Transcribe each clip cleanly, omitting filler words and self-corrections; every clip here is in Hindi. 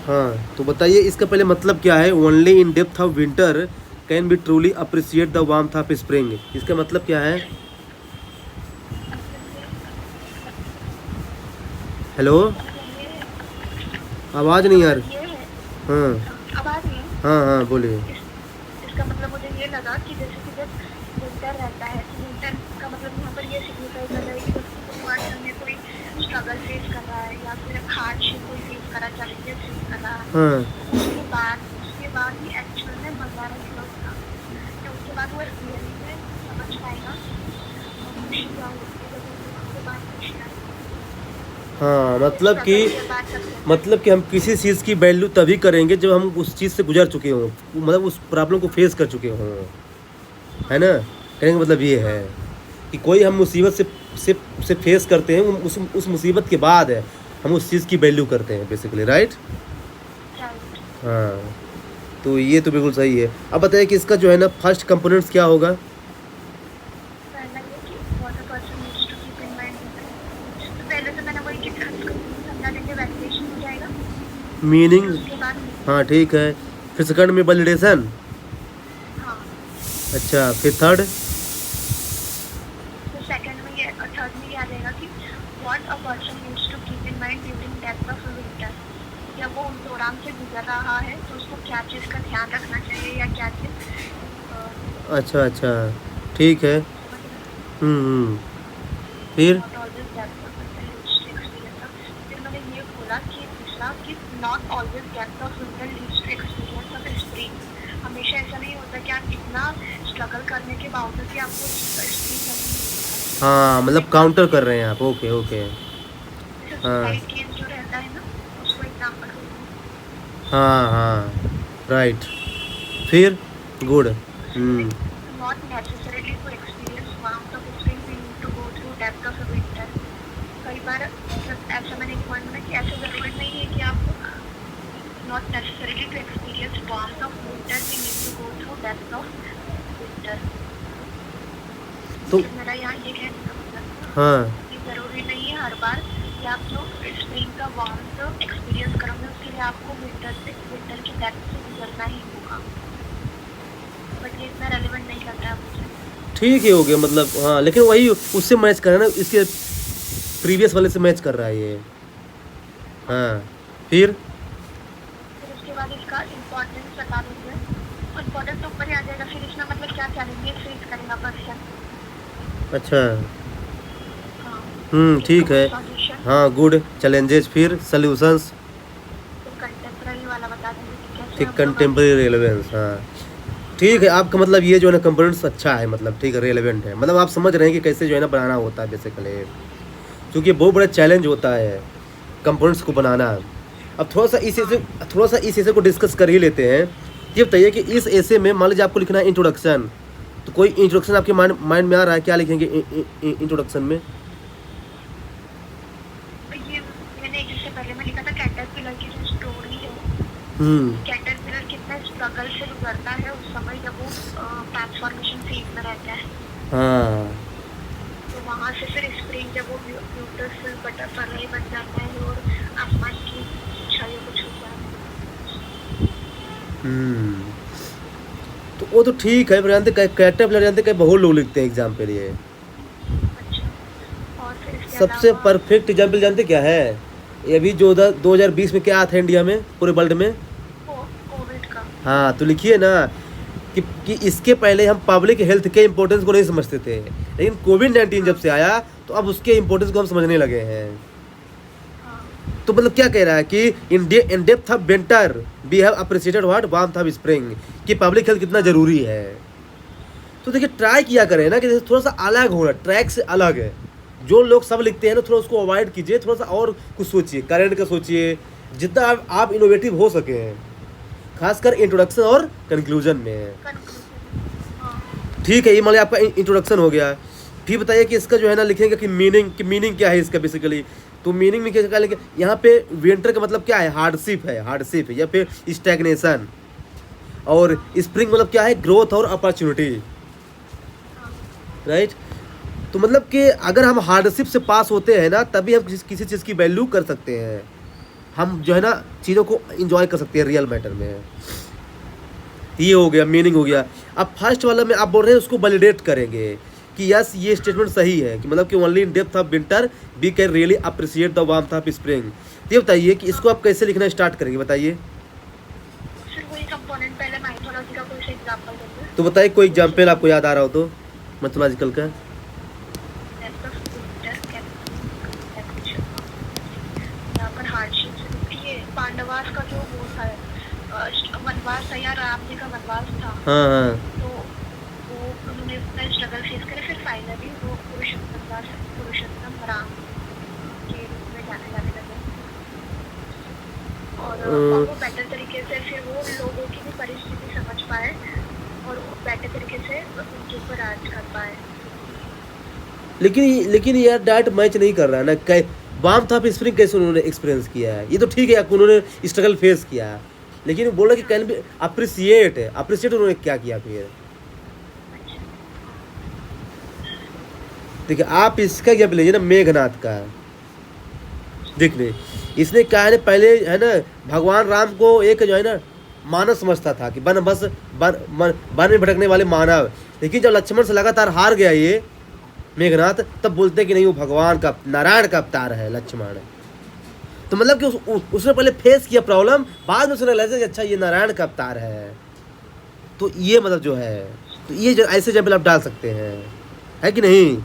हाँ, तो बताइए इसका पहले मतलब क्या है? Only in depth of winter can be truly appreciate the warmth of spring, इसका मतलब क्या है? हेलो, मतलब ये है, आवाज़ इसका नहीं आ मतलब रही। ये है। हाँ अब आ रही है। हाँ हाँ, बोलिए। इस इसका मतलब मुझे ये लगा कि जैसे कि जब विंटर रहता है तो विंटर का मतलब यहाँ पर ये सिग्निफाई कर रहा है कि जब पर्सन में कोई स्ट्रगल फेस कर रहा है या फिर हार्डशिप कोई फेस कर रहा है, चैलेंजेस फेस कर रहा है, हाँ उसके बाद ही एक्चुअल में मजा रहेगा उसका, या उसके बाद वो रियली में समझ पाएगा खुशी क्या होती है, जब वो उसके बाद खुशी आएगी। हाँ, जैसे स्ट्रगल के बाद सक्सेस है। मतलब कि हम किसी चीज़ की वैल्यू तभी करेंगे जब हम उस चीज़ से गुजर चुके हों, मतलब उस प्रॉब्लम को फेस कर चुके हों, है हाँ ना? कहने का मतलब ये है हाँ कि कोई हम मुसीबत से से फेस करते हैं, उस मुसीबत के बाद है हम उस चीज़ की वैल्यू करते हैं बेसिकली, राइट? राइट। हाँ, तो ये तो बिल्कुल सही है। अब बताइए कि इसका जो है ना फर्स्ट कंपोनेंट्स क्या होगा? पहला ये कि what a person needs to keep in mind होता है, तो पहले तो मैंने वही समझा देंगे, वैलिडेशन हो जाएगा। फिर मीनिंग। उसके बाद हाँ ठीक है। फिर सेकंड में वैलिडेशन। हाँ, अच्छा, फिर थर्ड। तो सेकंड में ये, थर्ड में ये आ जाएगा कि what a person needs to keep in mind during depth of winter, जब वो उस दौरान से गुजर रहा है तो उसको क्या चीज़ का ध्यान रखना चाहिए या क्या चीज़, अच्छा अच्छा, ठीक है। समझ रहे हैं। हम्म। फिर not always depth of winter leads to experience. फिर मैंने ये बोला कि दूसरा कि not always depth of winter leads to experience of spring, हमेशा ऐसा नहीं होता कि आप इतना स्ट्रगल करने के बावजूद भी आपको स्प्रिंग नहीं मिलता। हाँ, जैसे मतलब काउंटर कर रहे हैं आप, ओके ओके। जैसे हाँ सुसाइड केस जो रहता है ना, उसको एग्जाम्पल दे रही हूँ। हाँ हाँ, राइट। फिर good. Like, not necessarily to experience warmth of spring we need to go through depth of a winter। कई बार मतलब ऐसा मैंने एक पॉइंट में कि ऐसा ज़रूरी नहीं है कि आप not necessarily to experience warmth of winter we need to go through depth of winter। तो मतलब मेरा यहाँ ये कहने का मतलब था हाँ कि ज़रूरी नहीं है हर बार कि आप जो स्प्रिंग का वार्मथ एक्सपीरियंस करोगे उसके लिए आपको विंटर की डेप्थ से गुजरना ही होगा, बट ये इतना रेलिवेंट नहीं लग रहा है मुझे। ठीक है, हो गया मतलब। हाँ, लेकिन वही उससे मैच कर रहा है ना, इसके प्रीवियस वाले से मैच कर रहा है ये। हाँ, फिर फिर उसके बाद इसका इम्पोर्टेंस बता देंगे, और इम्पोर्टेंस तो ऊपर ही आ जाएगा। फिर इसमें मतलब क्या चैलेंजेस फेस करेगा पर्सन। अच्छा। हाँ, फिर ठीक है। सॉल्यूशन। हाँ गुड, चैलेंजेस, फिर सॉल्यूशंस, फिर कंटेम्प्रेरी वाला बता देंगे कि कैसे फिर हम लोग अभी। Contemporary relevance. हाँ ठीक है, हाँ आपका मतलब ये जो है ना कंपोनेंट्स अच्छा है, मतलब ठीक है, रेलेवेंट है, मतलब आप समझ रहे हैं कि कैसे जो है ना बनाना होता है बेसिकली, क्योंकि बहुत बड़ा चैलेंज होता है कंपोनेंट्स को बनाना। अब हाँ थोड़ा सा इस ऐसे को डिस्कस कर ही लेते हैं। ये बताइए कि इस ऐसे में मान लीजिए आपको लिखना है इंट्रोडक्शन, तो कोई इंट्रोडक्शन आपके माइंड में आ रहा है? क्या लिखेंगे इंट्रोडक्शन में? तो ये मैंने जैसे पहले में लिखा था कैटरपिलर की जो स्टोरी है, हम्म। कैटरपिलर कितना स्ट्रगल से गुजरता है उस समय जब वो ट्रांसफॉर्मेशन फेज में रहता है। हाँ। तो वहाँ से फिर स्प्रिंग जब वो ब्यूटीफुल बटरफ्लाई बन जाता है और आसमान की ऊंचाइयों को छूता है। हम्म। तो वो तो ठीक है, पर जानते कैटरपिलर जानते कई बहुत लोग लिखते हैं एग्जाम के लिए। अच्छा, और फिर इसके सबसे अलावा परफेक्ट एग्जाम्पल जानते क्या है? ये अभी जो 2020 में क्या था इंडिया में, पूरे वर्ल्ड में? कोविड का। हाँ, तो लिखिए ना कि इसके पहले हम पब्लिक हेल्थ के इम्पोर्टेंस को नहीं समझते थे, लेकिन कोविड-19 हाँ जब से आया तो अब उसके इम्पोर्टेंस को हम समझने लगे हैं। हाँ तो मतलब क्या कह रहा है कि in depth of winter we have appreciated what warmth of spring, कि पब्लिक हेल्थ कितना हाँ ज़रूरी है। तो देखिए ट्राई किया करें ना कि जैसे थोड़ा सा अलग होना, ट्रैक से अलग है। जो लोग सब लिखते हैं ना, थोड़ा उसको अवॉइड कीजिए, थोड़ा सा और कुछ सोचिए, करंट का सोचिए, जितना आप इनोवेटिव हो सके हैं, खासकर इंट्रोडक्शन और कंक्लूजन में। कंक्लूजन में। हाँ ठीक है, ये मान लिया आपका इंट्रोडक्शन हो गया। फिर बताइए कि इसका जो है ना लिखेंगे कि मीनिंग क्या है इसका बेसिकली। तो मीनिंग में क्या लिखे यहाँ पे? विंटर का मतलब क्या है? हार्डशिप है या फिर स्टैग्नेशन। और हाँ स्प्रिंग मतलब क्या है? ग्रोथ और अपॉर्चुनिटी, हाँ राइट? तो मतलब कि अगर हम हार्डशिप से पास होते हैं ना, तभी हम किसी चीज़ की वैल्यू कर सकते हैं। हम जो है ना चीज़ों को इंजॉय कर सकते हैं रियल मैटर में। ये हो गया, मीनिंग हो गया। अब फर्स्ट वाला में आप बोल रहे हैं उसको वैलिडेट करेंगे कि यस ये स्टेटमेंट सही है कि मतलब कि only in depth of winter we can really appreciate the warmth of spring. तो ये बताइए कि इसको आप कैसे लिखना स्टार्ट करेंगे, बताइए। फिर वही कंपोनेंट पहले माइथोलॉजी का कोई एग्जांपल देंगे। तो बताइए कोई एग्जाम्पल आपको याद आ रहा हो तो मैथोलॉजिकल का। डेप्थ ऑफ विंटर कैप्चर यहाँ पर हार्डशिप से ये पांडवास का जो वो था वनवास था या राम जी का वनवास था। हाँ हाँ तो वो उन्होंने अपना स्ट्रगल फेस करे, फिर फाइनली वो पुरुषोत्तम राम के रूप में जाने लगे और वो बेटर तरीके से फिर वो लोगों की भी परिस्थिति समझ पाए और वो बेटर तरीके से उनके ऊपर राज कर पाए। लेकिन यार डायरेक्ट मैच नहीं कर रहा है ना। वार्मथ ऑफ स्प्रिंग कैसे उन्होंने एक्सपीरियंस किया है, ये तो ठीक है उन्होंने स्ट्रगल फेस किया है, लेकिन बोल रहा कि कैन बी अप्रिशिएट है। अप्रिशिएट उन्होंने क्या किया फिर? देखिए आप इसका क्या लीजिए ना, मेघनाथ का देख ले। इसने क्या है ना, पहले है ना भगवान राम को एक जो है ना मानव समझता था कि वन में भटकने वाले मानव, लेकिन जब लक्ष्मण से लगातार हार गया ये मेघनाथ, तब बोलते कि नहीं वो भगवान का नारायण का अवतार है लक्ष्मण। तो मतलब कि उसने पहले फेस किया प्रॉब्लम, बाद में उसने रियलाइज कि अच्छा ये नारायण का अवतार है। तो ये मतलब जो है, तो ये जो ऐसे एग्जाम्पल आप डाल सकते हैं, है कि नहीं?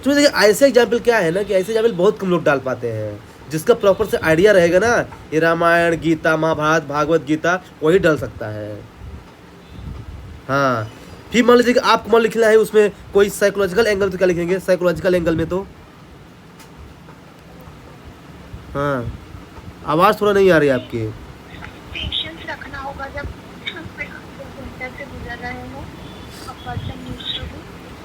तो देखिए ऐसे एग्जाम्पल क्या है ना कि ऐसे एग्जाम्पल बहुत कम लोग डाल पाते हैं। जिसका प्रॉपर से आइडिया रहेगा ना, ये रामायण गीता महाभारत भागवत गीता वही डाल सकता है। हाँ फिर मान लीजिए कि आपको मान लिखना है उसमें कोई साइकोलॉजिकल एंगल, तो क्या लिखेंगे साइकोलॉजिकल एंगल में? तो हाँ आवाज़ थोड़ा नहीं आ रही है आपकी। पेशेंस रखना होगा जब विंटर से गुजर रहे हो। A person needs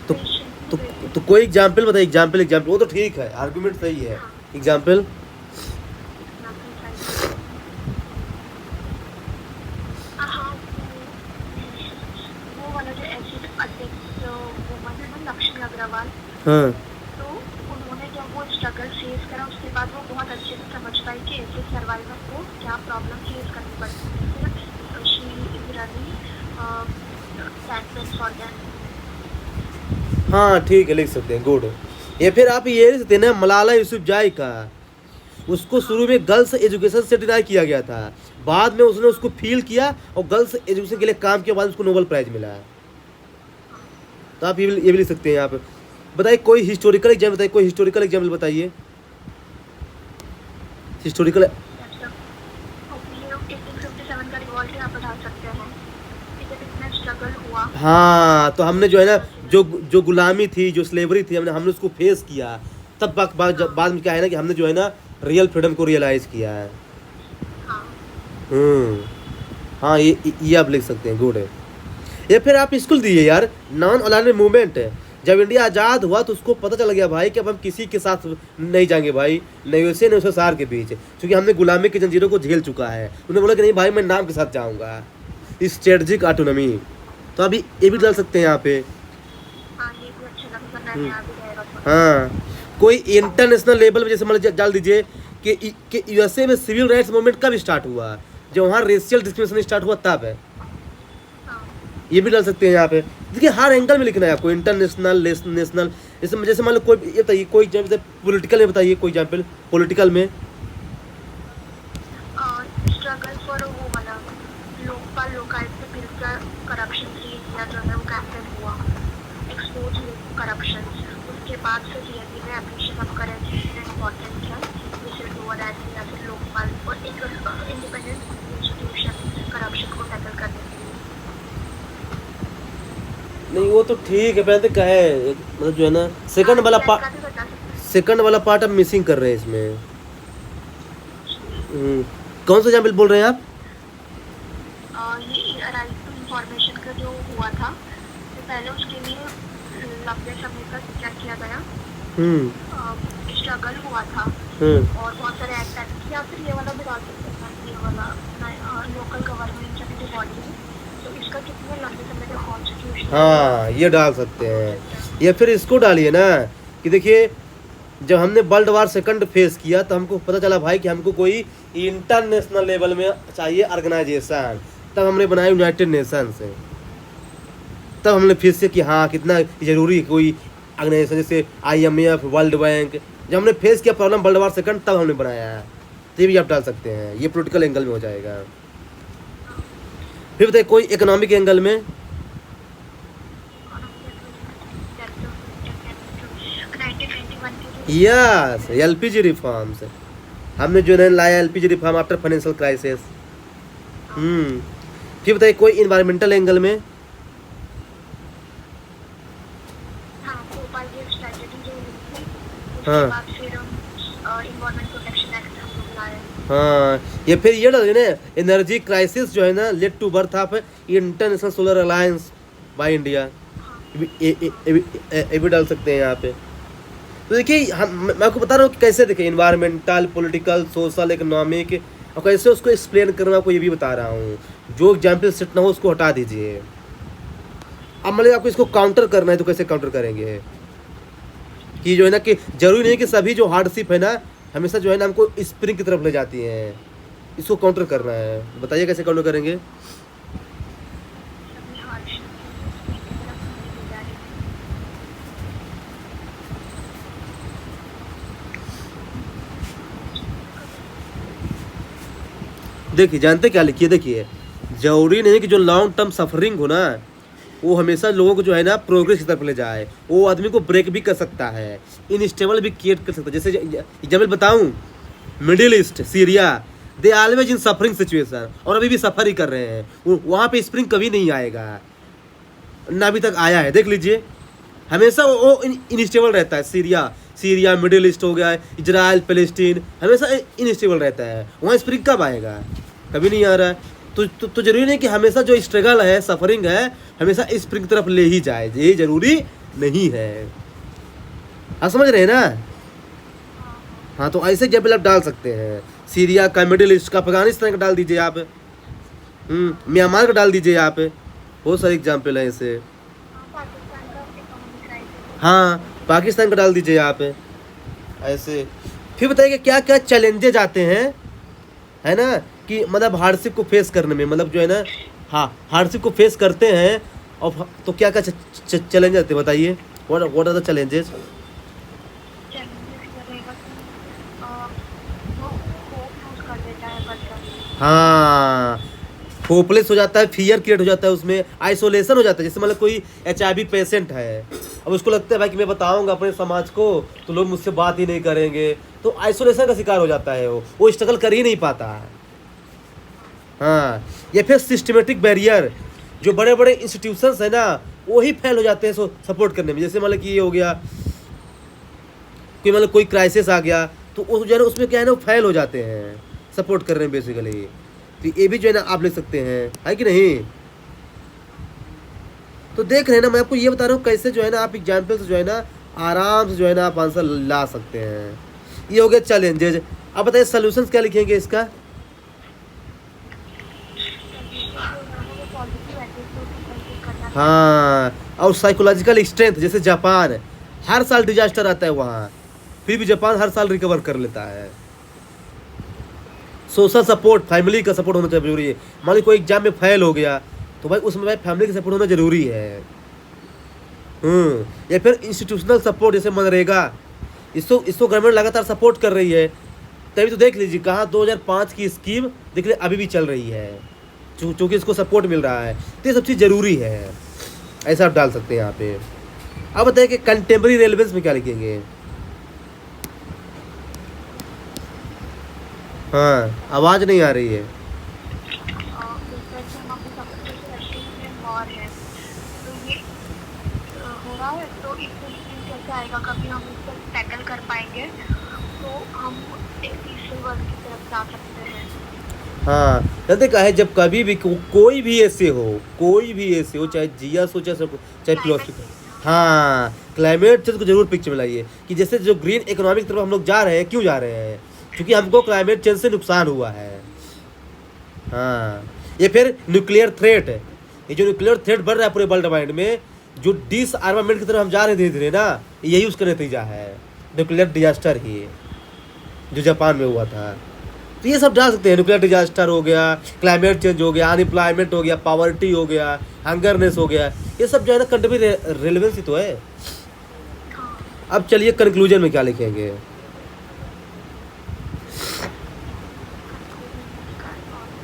to be patient. तो कोई एग्जाम्पल बताइए। एग्जाम्पल वो तो ठीक है, आर्गुमेंट सही है। एग्जाम्पल हाँ वो वाला जो एसिड अध्यक्ष वुमन है ना लक्ष्मी अग्रवाल, हाँ तो उन्होंने जब वो स्ट्रगल फेस करा उसके बाद वो बहुत अच्छे से समझ पाई कि ऐसे सर्वाइवर को क्या प्रॉब्लम फेस करनी पड़ती है। She is running for that. हाँ ठीक है लिख सकते हैं, गुड। या फिर आप ये लिख सकते हैं ना मलाला यूसुफजाई का, उसको शुरू में गर्ल्स एजुकेशन से डिनाई किया गया था, बाद में उसने उसको फील किया और गर्ल्स एजुकेशन के लिए काम किया, बाद उसको नोबेल प्राइज मिला। तो आप ये भी लिख सकते हैं। आप बताइए कोई हिस्टोरिकल एग्जाम्पल बताइए, कोई हिस्टोरिकल एग्जाम्पल बताइए। हिस्टोरिकल 1857 का रिवॉल्ट यहाँ पर डाल सकते हैं कि जब इतना स्ट्रगल हुआ। हाँ तो हमने जो है ना जो गुलामी थी, जो स्लेवरी थी, हमने उसको फेस किया, तब बाद में क्या है ना कि हमने जो है ना रियल फ्रीडम को रियलाइज किया है। हाँ ये आप लिख सकते हैं, गुड है। या फिर आप स्कूल दीजिए यार, नॉन अलाइनमेंट मूवमेंट है। जब इंडिया आज़ाद हुआ तो उसको पता चल गया भाई कि अब हम किसी के साथ नहीं जाएंगे भाई, न यूएसए न यूएसएसआर के बीच, क्योंकि हमने गुलामी की जंजीरों को झेल चुका है। उन्होंने बोला कि नहीं भाई मैं नाम के साथ जाऊँगा, स्ट्रेटजिक ऑटोनॉमी। तो अभी ये भी डाल सकते हैं यहाँ पे। हाँ कोई इंटरनेशनल लेवल पे जैसे मान लीजिए डाल दीजिए कि यूएसए में सिविल राइट्स मूवमेंट कब स्टार्ट हुआ, जब वहाँ रेशियल डिस्क्रिमिनेशन स्टार्ट हुआ तब है। ये भी डाल सकते हैं यहाँ पे। देखिए हर एंगल में लिखना है आपको, इंटरनेशनल नेशनल। जैसे मान लो कोई ये बताइए कोई जैसे पॉलिटिकल में बताइए कोई एग्जाम्पल पॉलिटिकल में। स्ट्रगल फॉर वो वाला लोकपाल लोकायुक्त बिल का करप्शन से इंडिया जो है वो कैंपेन हुआ, एक्सपोज करप्शन। उसके बाद से धीरे-धीरे एप्लीकेशन ऑफ करेंसी इम्पोर्टेंट है, जैसे लोअर एसी या फिर लोकपाल और एक इंडिपेंडेंट इंस्टीट्यूशन करप्शन को टैकल करने के लिए। नहीं वो तो ठीक है, पहले क्या है मतलब जो है ना सेकंड वाला पार्ट आप मिसिंग कर रहे हैं इसमें। कौन सा एग्जाम्पल बोल रहे हैं आप? ये राइट टू इंफॉर्मेशन का जो हुआ था, तो पहले उसके लिए लंबे समय तक क्या किया गया, स्ट्रगल हुआ था और बहुत सारे एक्ट या फिर ये वाला भी डाल सकते हैं, ये वाला लोकल गवर्नमेंट जो बॉडी है, तो इसका कितने लंबे समय तक कॉन्स्टिट्यूशन। हाँ ये डाल सकते हैं। या फिर इसको डालिए ना कि देखिए जब हमने वर्ल्ड वार सेकंड फेस किया तो हमको पता चला भाई कि हमको कोई इंटरनेशनल लेवल में चाहिए ऑर्गेनाइजेशन, तब हमने बनाया यूनाइटेड नेशन से। तब हमने फिर से कि हाँ कितना ज़रूरी है कोई ऑर्गेनाइजेशन जैसे IMF, वर्ल्ड बैंक। जब हमने फेस किया प्रॉब्लम वर्ल्ड वार सेकंड तब हमने बनाया है। तो ये भी आप डाल सकते हैं, ये पॉलिटिकल एंगल में हो जाएगा। फिर बताइए कोई इकोनॉमिक एंगल में। यस, LPG रिफॉर्म्स हमने जो है लाया, LPG reform after financial crisis. फिर बताइए कोई इन्वायरमेंटल एंगल में। हाँ हाँ, ये फिर ये डाल ना एनर्जी क्राइसिस जो है ना led to birth of International Solar Alliance by India, ये भी डाल सकते हैं यहाँ पे। तो देखिए मैं आपको बता रहा हूँ कि कैसे देखें इन्वायरमेंटल, पॉलिटिकल, सोशल, इकोनॉमिक, और कैसे उसको एक्सप्लेन करना, आपको ये भी बता रहा हूँ। जो एग्जाम्पल सेट ना हो उसको हटा दीजिए। अब मतलब आपको इसको काउंटर करना है तो कैसे काउंटर करेंगे कि जो है ना कि जरूरी नहीं कि सभी जो हार्डशिप है ना हमेशा जो है ना हमको स्प्रिंग की तरफ ले जाती हैं, इसको काउंटर करना है। बताइए कैसे काउंटर करेंगे। देखिए जानते क्या लिखिए, देखिए जरूरी नहीं कि जो लॉन्ग टर्म सफरिंग हो ना वो हमेशा लोगों को जो है ना प्रोग्रेस की तरफ ले जाए, वो आदमी को ब्रेक भी कर सकता है, इनस्टेबल भी क्रिएट कर सकता है। जैसे एग्जाम्पल बताऊं, middle east, Syria, they always in suffering situation, और अभी भी सफ़र ही कर रहे हैं। वहाँ पे स्प्रिंग कभी नहीं आएगा, ना अभी तक आया है। देख लीजिए हमेशा वो इनस्टेबल रहता है। सीरिया मिडिल ईस्ट हो गया, इजराइल, पैलेस्टीन, हमेशा इनस्टेबल रहता है। वहाँ स्प्रिंग कब आएगा? कभी नहीं आ रहा है। तो जरूरी नहीं कि हमेशा जो स्ट्रगल है, सफरिंग है, हमेशा स्प्रिंग की तरफ ले ही जाए, ये जरूरी नहीं है। आप समझ रहे हैं ना? हाँ, तो ऐसे एग्जाम्पल आप डाल सकते हैं। सीरिया का, मिडिल ईस्ट का, अफगानिस्तान का डाल दीजिए आप, म्यांमार का डाल दीजिए आप, बहुत सारे एग्जाम्पल हैं ऐसे। हाँ, पाकिस्तान का डाल दीजिए आप ऐसे। फिर बताइए क्या क्या चैलेंजेज आते हैं, है ना, कि मतलब हार्डशिप को फेस करने में, मतलब जो है ना, हाँ हार्डशिप को फेस करते हैं और तो क्या क्या चैलेंज आते हैं बताइए। What are the challenges? हाँ, होपलेस हो जाता है, फियर क्रिएट हो जाता है, उसमें आइसोलेशन हो जाता है। जैसे मतलब कोई HIV पेशेंट है, अब उसको लगता है भाई कि मैं बताऊंगा अपने समाज को तो लोग मुझसे बात ही नहीं करेंगे, तो आइसोलेशन का शिकार हो जाता है, वो स्ट्रगल कर ही नहीं पाता है। हाँ, या फिर सिस्टमेटिक बैरियर, जो बड़े बड़े इंस्टीट्यूशंस है ना वही फेल हो जाते हैं सपोर्ट करने में। जैसे मतलब कि ये हो गया कि मतलब कोई क्राइसिस आ गया तो उस जो है ना उसमें क्या है ना फेल हो जाते हैं सपोर्ट कर रहे हैं बेसिकली। तो ये भी जो है ना आप लिख सकते हैं, है कि नहीं? तो देख रहे हैं ना, मैं आपको ये बता रहा हूँ कैसे जो है ना आप एग्जाम्पल से जो है ना आराम से जो है ना आप आंसर ला सकते हैं। ये हो गया चैलेंजेज। अब बताइए सोल्यूशंस क्या लिखेंगे इसका? हाँ, और साइकोलॉजिकल स्ट्रेंथ, जैसे जापान, हर साल डिजास्टर आता है वहाँ, फिर भी जापान हर साल रिकवर कर लेता है। सोशल सपोर्ट, फैमिली का सपोर्ट होना जरूरी है। मान ली कोई एग्जाम में फेल हो गया तो भाई उसमें भाई फैमिली का सपोर्ट होना जरूरी है। या फिर इंस्टीट्यूशनल सपोर्ट, जैसे मनरेगा, इसको गवर्नमेंट लगातार सपोर्ट कर रही है। तभी तो देख लीजिए कहाँ 2005 की स्कीम देख लीजिए अभी भी चल रही है, चूँकि इसको सपोर्ट मिल रहा है। तो ये सब चीज़ ज़रूरी है, ऐसा आप डाल सकते हैं यहाँ पे। अब बताइए कि कंटेम्प्रेरी रेलेवेंस में क्या लिखेंगे? हाँ, आवाज़ नहीं आ रही है। कभी हम इसको टैकल कर पाएंगे तो हम एक तीसरे वर्ग की तरफ जा सकते हैं। हाँ, जैसे कहा है जब कभी भी कोई भी ऐसे हो, चाहे जीएस हो, चाहे फिलोसफी, हाँ क्लाइमेट चेंज को जरूर पिक्चर में लाइए कि जैसे जो ग्रीन इकोनॉमी की तरफ हम लोग जा रहे हैं, क्यों जा रहे हैं? क्योंकि हमको क्लाइमेट चेंज से नुकसान हुआ है। हाँ, ये फिर न्यूक्लियर थ्रेट है, ये जो न्यूक्लियर थ्रेट बढ़ रहा है पूरे वर्ल्ड वाइड में, जो डिसआर्मामेंट की तरफ हम जा रहे हैं धीरे धीरे ना, यही उसका नतीजा है। न्यूक्लियर डिजास्टर ही है जो जापान में हुआ था। तो ये सब डाल सकते हैं, न्यूक्लियर डिजास्टर हो गया, क्लाइमेट चेंज हो गया, अनएम्प्लॉयमेंट हो गया, पॉवर्टी हो गया, हंगरनेस हो गया, ये सब जो है ना कंट्री रेलेवेंस ही तो है। हाँ, अब चलिए कंक्लूजन में क्या लिखेंगे।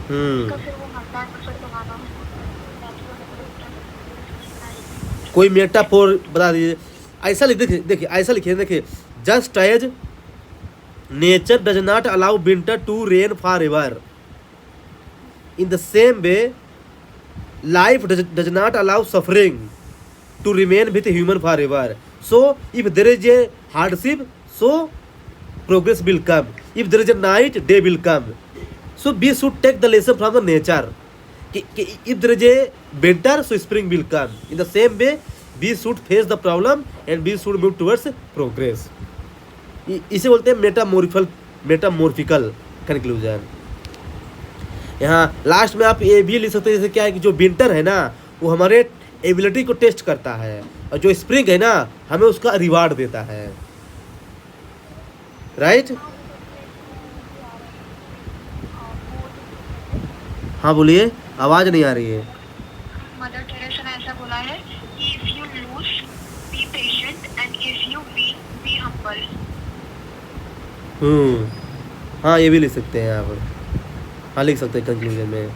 तो फिर वो मतदान में फिर बनाना है। कोई मेटाफोर बता दीजिए। ऐसा लिख देखिए ऐसा लिखिए, देखिए just as nature does not allow winter to reign for ever, in the same way life does not allow suffering to remain with human for ever. So if there is a hardship so progress will come, if there is a night day will come. So we should take the lesson from the nature कि if there is a winter so spring will come, in the same way we should face the problem and we should move towards progress। इसे बोलते हैं मेटामॉर्फिकल कंक्लूजन। यहाँ लास्ट में आप ये भी लिख सकते हैं, जैसे क्या है कि जो विंटर है ना वो हमारे एबिलिटी को टेस्ट करता है, और जो स्प्रिंग है ना हमें उसका रिवार्ड देता है, राइट। हाँ बोलिए, आवाज़ नहीं आ रही है। मदर टेरेसा ने ऐसा बोला है कि if you lose be patient and if you win be humble. हाँ ये भी लिख सकते हैं आप, हाँ लिख सकते हैं कंक्लूजन में।